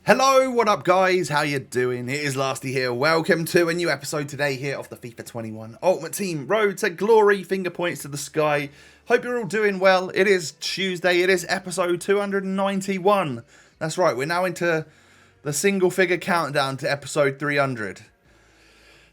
Hello, what up guys, how you doing? It is Lasty here, welcome to a new episode today here of the FIFA 21 Ultimate Team Road to Glory, finger points to the sky. Hope you're all doing well. It is Tuesday, it is episode 291. That's right, we're now into the single figure countdown to episode 300.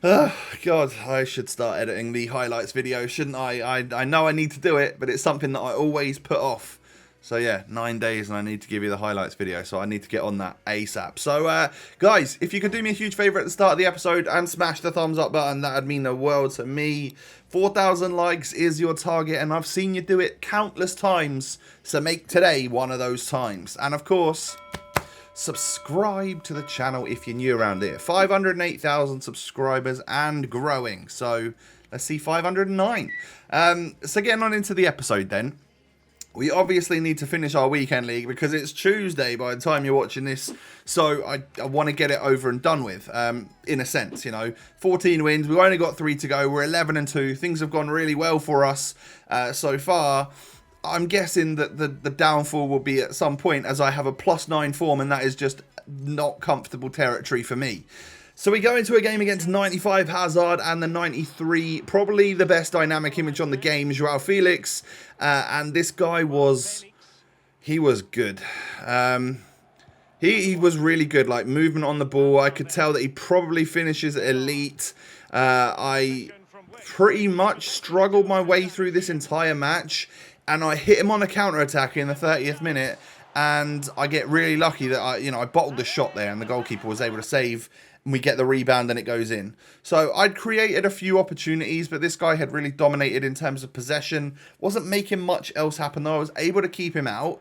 God, I should start editing the highlights video, shouldn't I? I know I need to do it, but it's something that I always put off. So yeah, 9 days and I need to give you the highlights video, so I need to get on that ASAP. So guys, if you could do me a huge favour at the start of the episode and smash the thumbs up button, that would mean the world to me. 4,000 likes is your target and I've seen you do it countless times, so make today one of those times. And of course, subscribe to the channel if you're new around here. 508,000 subscribers and growing, so let's see 509. So getting on into the episode then. We obviously need to finish our weekend league because it's Tuesday by the time you're watching this. So I want to get it over and done with, in a sense, you know. 14 wins. We've only got 3 to go. We're 11-2. Things have gone really well for us so far. I'm guessing that the downfall will be at some point as I have a +9 form, and that is just not comfortable territory for me. So we go into a game against 95 Hazard and the 93, probably the best dynamic image on the game, Joao Felix. And this guy was good. He was really good, like movement on the ball. I could tell that he probably finishes at elite. I pretty much struggled my way through this entire match. And I hit him on a counter-attack in the 30th minute. And I get really lucky that I bottled the shot there and the goalkeeper was able to save. And we get the rebound and it goes in. So I'd created a few opportunities, but this guy had really dominated in terms of possession. Wasn't making much else happen though. I was able to keep him out,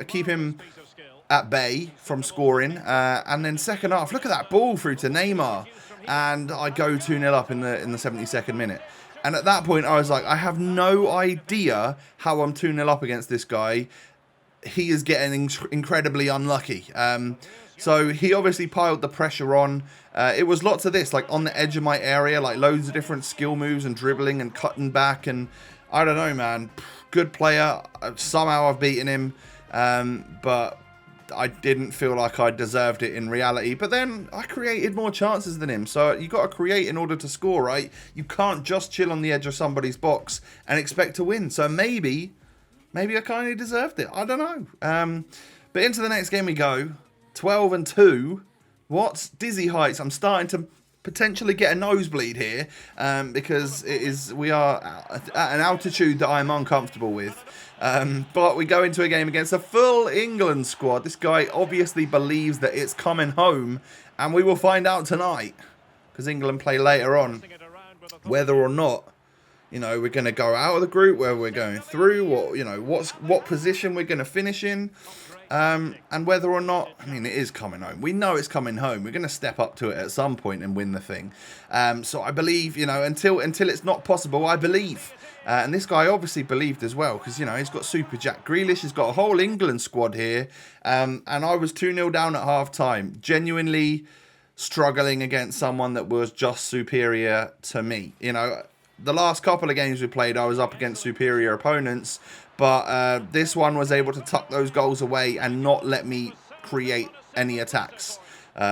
keep him at bay from scoring. And then second half, look at that ball through to Neymar. And I go 2-0 up in the 72nd minute. And at that point I was like, I have no idea how I'm 2-0 up against this guy. He is getting incredibly unlucky. So he obviously piled the pressure on. It was lots of this, like on the edge of my area, like loads of different skill moves and dribbling and cutting back. And I don't know, man. Good player. Somehow I've beaten him. But I didn't feel like I deserved it in reality. But then I created more chances than him. So you got to create in order to score, right? You can't just chill on the edge of somebody's box and expect to win. So maybe I kind of deserved it. I don't know. But into the next game we go. 12-2. What? Dizzy heights. I'm starting to potentially get a nosebleed here because we are at an altitude that I'm uncomfortable with. But we go into a game against a full England squad. This guy obviously believes that it's coming home, and we will find out tonight because England play later on whether or not we're going to go out of the group, where we're going through, what position we're going to finish in. And whether or not, it is coming home. We know it's coming home. We're going to step up to it at some point and win the thing. So I believe, until it's not possible, I believe. And this guy obviously believed as well, because, he's got Super Jack Grealish. He's got a whole England squad here. And I was 2-0 down at half-time, genuinely struggling against someone that was just superior to me. The last couple of games we played, I was up against superior opponents. But this one was able to tuck those goals away and not let me create any attacks,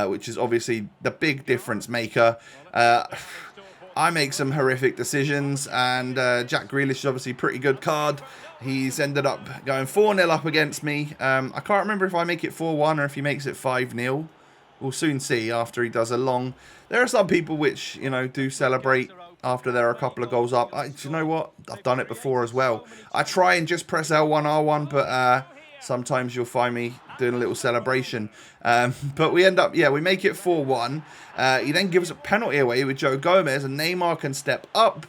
which is obviously the big difference maker. I make some horrific decisions, and Jack Grealish is obviously a pretty good card. He's ended up going 4-0 up against me. I can't remember if I make it 4-1 or if he makes it 5-0. We'll soon see after he does a long... There are some people which, do celebrate after there are a couple of goals up. Do you know what? I've done it before as well. I try and just press L1, R1, but sometimes you'll find me doing a little celebration. But we end up, we make it 4-1. He then gives a penalty away with Joe Gomez, and Neymar can step up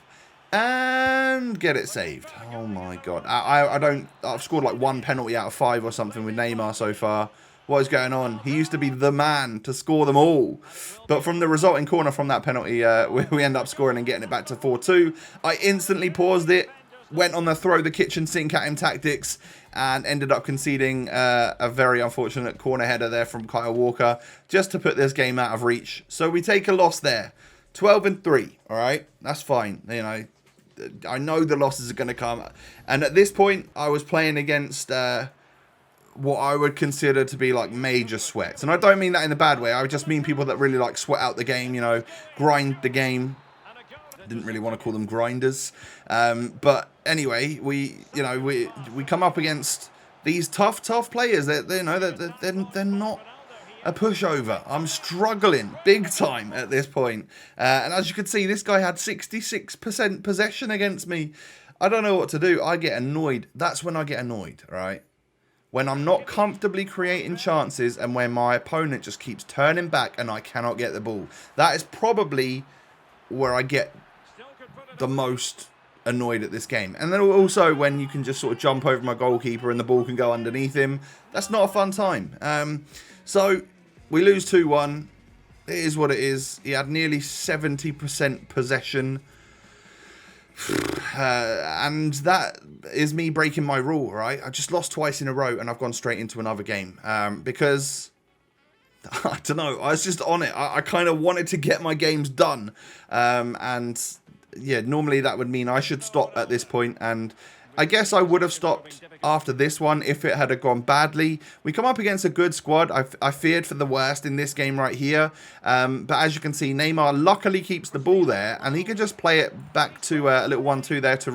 and get it saved. Oh my God. I've scored like 1 penalty out of 5 or something with Neymar so far. What is going on? He used to be the man to score them all. But from the resulting corner from that penalty, we end up scoring and getting it back to 4-2. I instantly paused it, went on the throw the kitchen sink at him tactics, and ended up conceding a very unfortunate corner header there from Kyle Walker, just to put this game out of reach. So we take a loss there. 12-3, all right? That's fine. I know the losses are going to come. And at this point, I was playing against... what I would consider to be like major sweats. And I don't mean that in a bad way. I just mean people that really like sweat out the game, you know, grind the game. Didn't really want to call them grinders. But anyway, we come up against these tough players. They're not a pushover. I'm struggling big time at this point. And as you can see, this guy had 66% possession against me. I don't know what to do. I get annoyed. That's when I get annoyed, right? When I'm not comfortably creating chances and when my opponent just keeps turning back and I cannot get the ball. That is probably where I get the most annoyed at this game. And then also when you can just sort of jump over my goalkeeper and the ball can go underneath him. That's not a fun time. So we lose 2-1. It is what it is. He had nearly 70% possession. And that is me breaking my rule, right? I just lost twice in a row and I've gone straight into another game. Because, I don't know, I was just on it. I kind of wanted to get my games done. And, yeah, normally that would mean I should stop at this point. And I guess I would have stopped after this one if it had gone badly. We come up against a good squad. I feared for the worst in this game right here. But as you can see, Neymar luckily keeps the ball there. And he can just play it back to a little 1-2 there to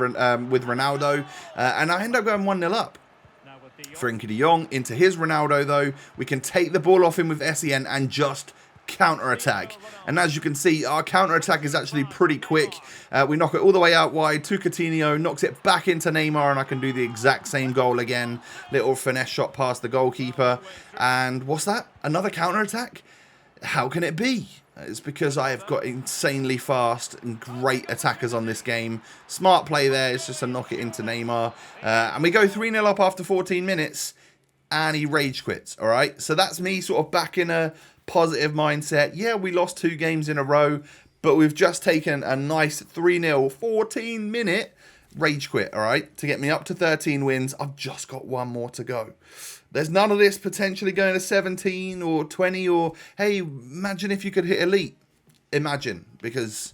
with Ronaldo. And I end up going 1-0 up. Frenkie de Jong into his Ronaldo, though. We can take the ball off him with SEN and just counter-attack. And as you can see, our counter-attack is actually pretty quick. We knock it all the way out wide to Coutinho, knocks it back into Neymar, and I can do the exact same goal again. Little finesse shot past the goalkeeper. And what's that? Another counter-attack? How can it be? It's because I have got insanely fast and great attackers on this game. Smart play there. It's just to knock it into Neymar. And we go 3-0 up after 14 minutes. And he rage quits. All right. So that's me sort of back in a positive mindset. Yeah, we lost 2 games in a row. But we've just taken a nice 3-0 14-minute rage quit. All right. To get me up to 13 wins. I've just got 1 more to go. There's none of this potentially going to 17 or 20 or, hey, imagine if you could hit elite. Imagine, because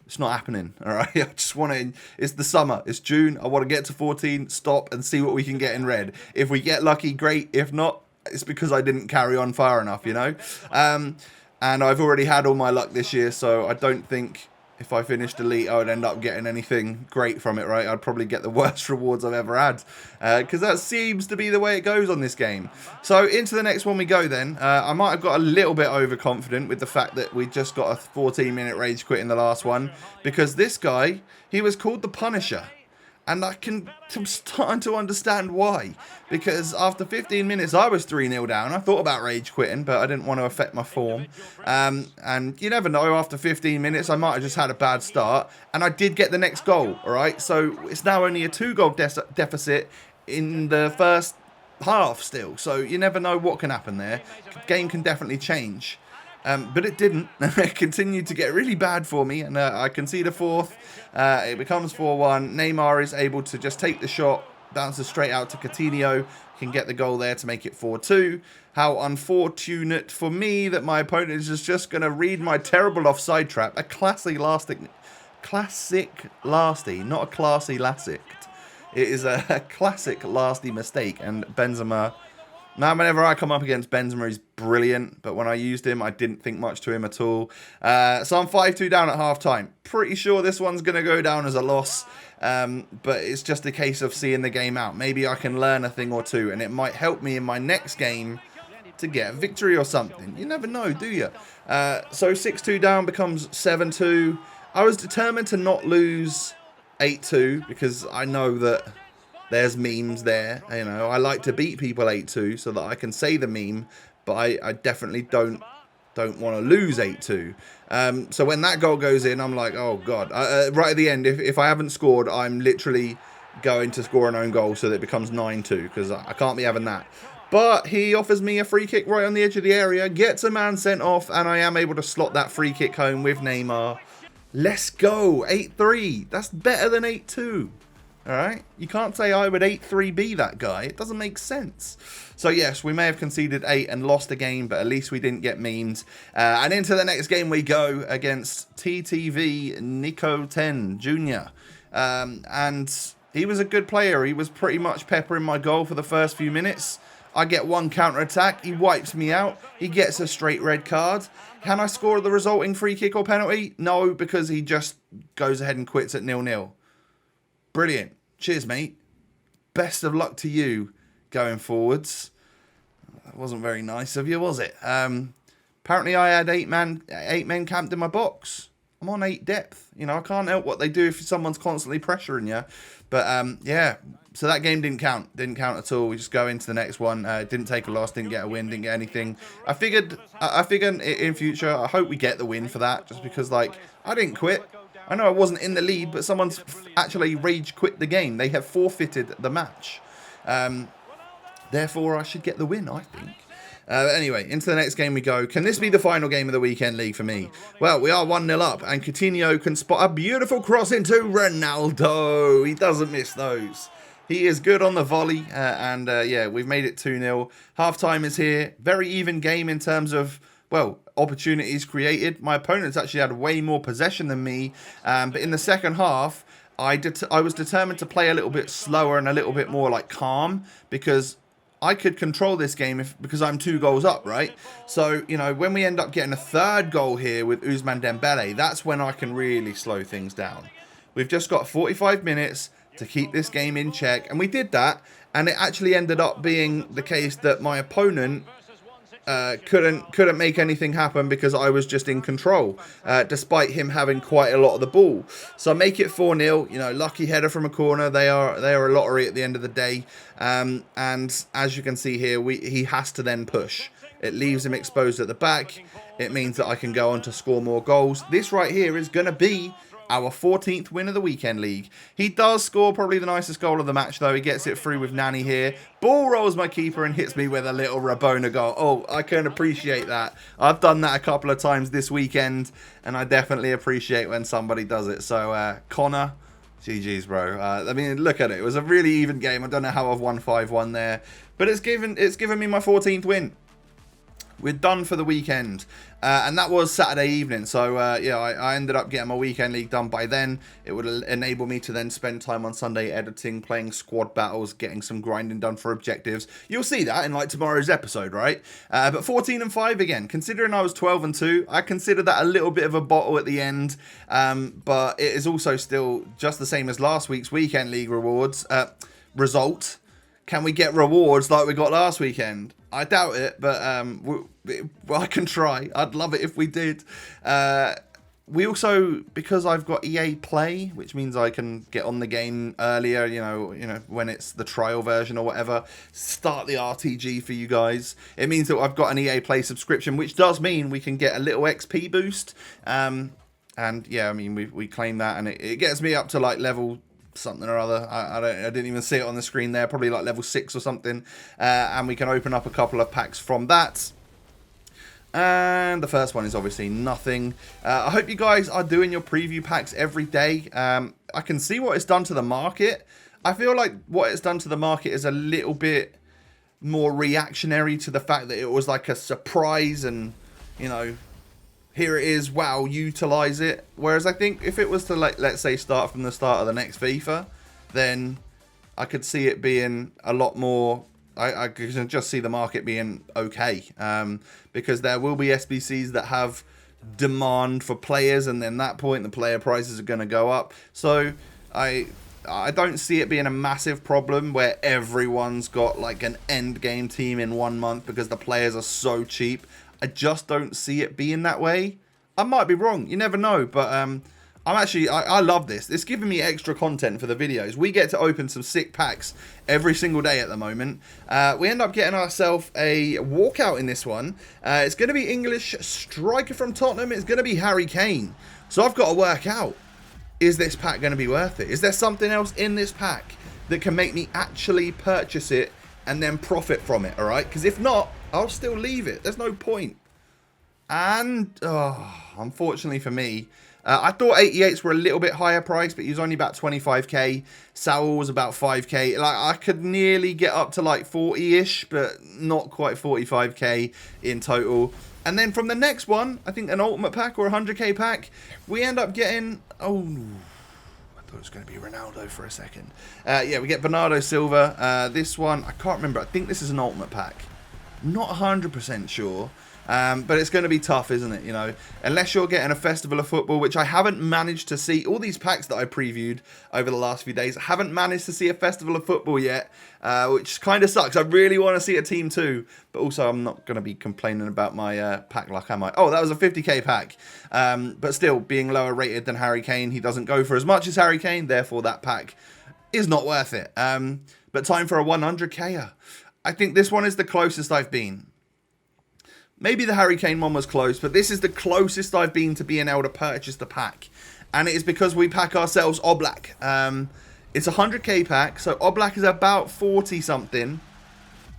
it's not happening, all right? I just want to, it's the summer, it's June. I want to get to 14, stop and see what we can get in red. If we get lucky, great. If not, it's because I didn't carry on far enough, you know? And I've already had all my luck this year, so I don't think if I finished elite, I would end up getting anything great from it, right? I'd probably get the worst rewards I've ever had. Because that seems to be the way it goes on this game. So into the next one we go then. I might have got a little bit overconfident with the fact that we just got a 14-minute rage quit in the last one. Because this guy, he was called the Punisher. And I'm starting to understand why. Because after 15 minutes, I was 3-0 down. I thought about rage quitting, but I didn't want to affect my form. And you never know, after 15 minutes, I might have just had a bad start. And I did get the next goal, all right? So it's now only a 2-goal deficit in the first half still. So you never know what can happen there. Game can definitely change. But it didn't. It continued to get really bad for me, and I concede a 4th. It becomes 4-1. Neymar is able to just take the shot, bounces straight out to Coutinho, can get the goal there to make it 4-2. How unfortunate for me that my opponent is just going to read my terrible offside trap. A classic lasty, not a classy lassic. It is a classic lasty mistake, and Benzema. Now, whenever I come up against Benzema, he's brilliant. But when I used him, I didn't think much to him at all. So I'm 5-2 down at half-time. Pretty sure this one's going to go down as a loss. But it's just a case of seeing the game out. Maybe I can learn a thing or two. And it might help me in my next game to get a victory or something. You never know, do you? So 6-2 down becomes 7-2. I was determined to not lose 8-2 because I know that there's memes there. You know, I like to beat people 8-2 so that I can say the meme, but I definitely don't want to lose 8-2. So when that goal goes in, I'm like, oh God. Right at the end, if I haven't scored, I'm literally going to score an own goal so that it becomes 9-2 because I can't be having that. But he offers me a free kick right on the edge of the area, gets a man sent off, and I am able to slot that free kick home with Neymar. Let's go, 8-3. That's better than 8-2. Alright, you can't say I would 8-3-B that guy. It doesn't make sense. So yes, we may have conceded 8 and lost the game, but at least we didn't get memes. And into the next game we go against TTV Nico 10 Jr. And he was a good player. He was pretty much peppering my goal for the first few minutes. I get one counter-attack. He wipes me out. He gets a straight red card. Can I score the resulting free kick or penalty? No, because he just goes ahead and quits at 0-0. Brilliant. Cheers, mate. Best of luck to you going forwards. That wasn't very nice of you, was it? Apparently I had eight men camped in my box. I'm on 8 depth. You know, I can't help what they do if someone's constantly pressuring you. But, yeah, so that game didn't count. Didn't count at all. We just go into the next one. Didn't take a loss, didn't get a win, didn't get anything. I figured in future, I hope we get the win for that. Just because, like, I didn't quit. I know I wasn't in the lead, but someone's actually rage quit the game. They have forfeited the match. Therefore, I should get the win, I think. Anyway, into the next game we go. Can this be the final game of the weekend league for me? Well, we are 1-0 up, and Coutinho can spot a beautiful cross into Ronaldo. He doesn't miss those. He is good on the volley, yeah, we've made it 2-0. Half-time is here. Very even game in terms of, well, opportunities created. My opponents actually had way more possession than me, but in the second half, I was determined to play a little bit slower and a little bit more like calm, because I could control this game because I'm 2 goals up, right? So, you know, when we end up getting a 3rd goal here with Ousmane Dembele, that's when I can really slow things down. We've just got 45 minutes to keep this game in check, and we did that, and it actually ended up being the case that my opponent couldn't make anything happen because I was just in control, despite him having quite a lot of the ball. So I make it 4-0. You know, lucky header from a corner. They are a lottery at the end of the day. And as you can see here, he has to then push. It leaves him exposed at the back. It means that I can go on to score more goals. This right here is going to be our 14th win of the weekend league. He does score probably the nicest goal of the match, though. He gets it through with Nani here. Ball rolls my keeper and hits me with a little Rabona goal. Oh, I can appreciate that. I've done that a couple of times this weekend, and I definitely appreciate when somebody does it. So, Connor, GG's, bro. I mean, look at it. It was a really even game. I don't know how I've won 5-1 there, but it's given me my 14th win. We're done for the weekend, and that was Saturday evening. So yeah, I ended up getting my weekend league done by then. It would enable me to then spend time on Sunday editing, playing squad battles, getting some grinding done for objectives. You'll see that in like tomorrow's episode, right? But 14-5 again. Considering I was 12-2, I consider that a little bit of a bottle at the end, but it is also still just the same as last week's weekend league rewards result. Can we get rewards like we got last weekend? I doubt it, but I can try. I'd love it if we did. We also, because I've got EA Play, which means I can get on the game earlier, you know, when it's the trial version or whatever, start the RTG for you guys. It means that I've got an EA Play subscription, which does mean we can get a little XP boost. And yeah, I mean, we claim that, and it gets me up to like level something or other. I didn't even see it on the screen there, probably like level 6 or something, and we can open up a couple of packs from that. And the first one is obviously nothing. I hope you guys are doing your preview packs every day. I can see what it's done to the market. I feel like what it's done to the market is a little bit more reactionary to the fact that it was like a surprise, and you know, here it is, wow, utilize it. Whereas I think if it was to, like, let's say, start from the start of the next FIFA, then I could see it being a lot more, I can just see the market being okay. Because there will be SBCs that have demand for players, and then at that point the player prices are going to go up. So I don't see it being a massive problem where everyone's got like an end game team in 1 month because the players are so cheap. I just don't see it being that way. I might be wrong. You never know. But I love this. It's giving me extra content for the videos. We get to open some sick packs every single day at the moment. We end up getting ourselves a walkout in this one. It's going to be English striker from Tottenham. It's going to be Harry Kane. So I've got to work out, is this pack going to be worth it? Is there something else in this pack that can make me actually purchase it and then profit from it, all right? Because if not, I'll still leave it. There's no point. And, unfortunately for me, I thought 88s were a little bit higher price, but he was only about 25k. Saul was about 5k. Like, I could nearly get up to like 40-ish, but not quite 45k in total. And then from the next one, I think an ultimate pack or a 100k pack, we end up getting, thought it was going to be Ronaldo for a second. Yeah, we get Bernardo Silva. This one, I can't remember. I think this is an ultimate pack. Not 100% sure. But it's going to be tough, isn't it? You know, unless you're getting a Festival of Football, which I haven't managed to see. All these packs that I previewed over the last few days, I haven't managed to see a Festival of Football yet, which kind of sucks. I really want to see a Team 2, but also I'm not going to be complaining about my pack luck, am I? Oh, that was a 50k pack. But still, being lower rated than Harry Kane, he doesn't go for as much as Harry Kane, therefore that pack is not worth it. But time for a 100k. I think this one is the closest I've been. Maybe the Harry Kane one was close, but this is the closest I've been to being able to purchase the pack. And it is because we pack ourselves Oblak. It's a 100k pack, so Oblak is about 40-something.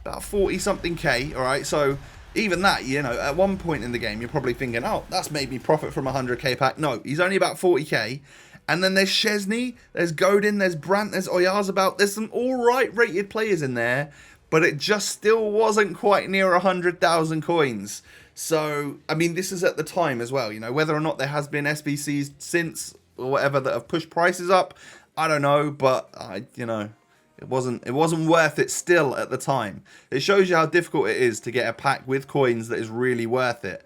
About 40-something K, alright? So even that, you know, at one point in the game, you're probably thinking, oh, that's made me profit from a 100k pack. No, he's only about 40k. And then there's Szczesny, there's Godin, there's Brandt, there's Oyarzabal. There's some alright rated players in there. But it just still wasn't quite near 100,000 coins. So, I mean, this is at the time as well. You know, whether or not there has been SBCs since or whatever that have pushed prices up, I don't know. But you know, it wasn't worth it still at the time. It shows you how difficult it is to get a pack with coins that is really worth it.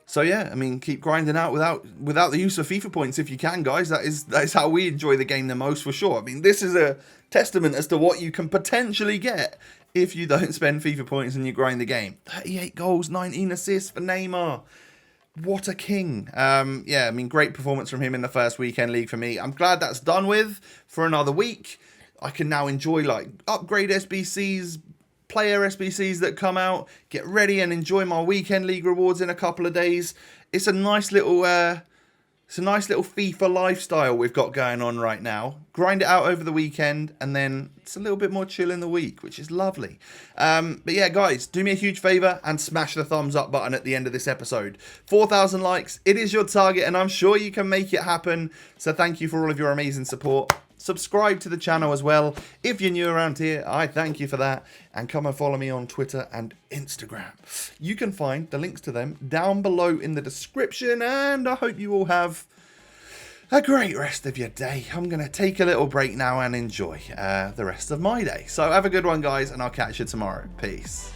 So yeah, I mean, keep grinding out without the use of FIFA points if you can, guys. That is how we enjoy the game the most, for sure. I mean, this is a testament as to what you can potentially get if you don't spend FIFA points and you grind the game. 38 goals, 19 assists for Neymar. What a king. Yeah, I mean, great performance from him in the first weekend league for me. I'm glad that's done with for another week. I can now enjoy, like, upgrade SBCs, player SBCs that come out, get ready and enjoy my weekend league rewards in a couple of days. It's a nice little FIFA lifestyle we've got going on right now. Grind it out over the weekend, and then it's a little bit more chill in the week, which is lovely. But yeah, guys, do me a huge favour and smash the thumbs up button at the end of this episode. 4,000 likes, it is your target, and I'm sure you can make it happen. So thank you for all of your amazing support. Subscribe to the channel as well. If you're new around here, I thank you for that. And come and follow me on Twitter and Instagram. You can find the links to them down below in the description. And I hope you all have a great rest of your day. I'm going to take a little break now and enjoy the rest of my day. So have a good one, guys, and I'll catch you tomorrow. Peace.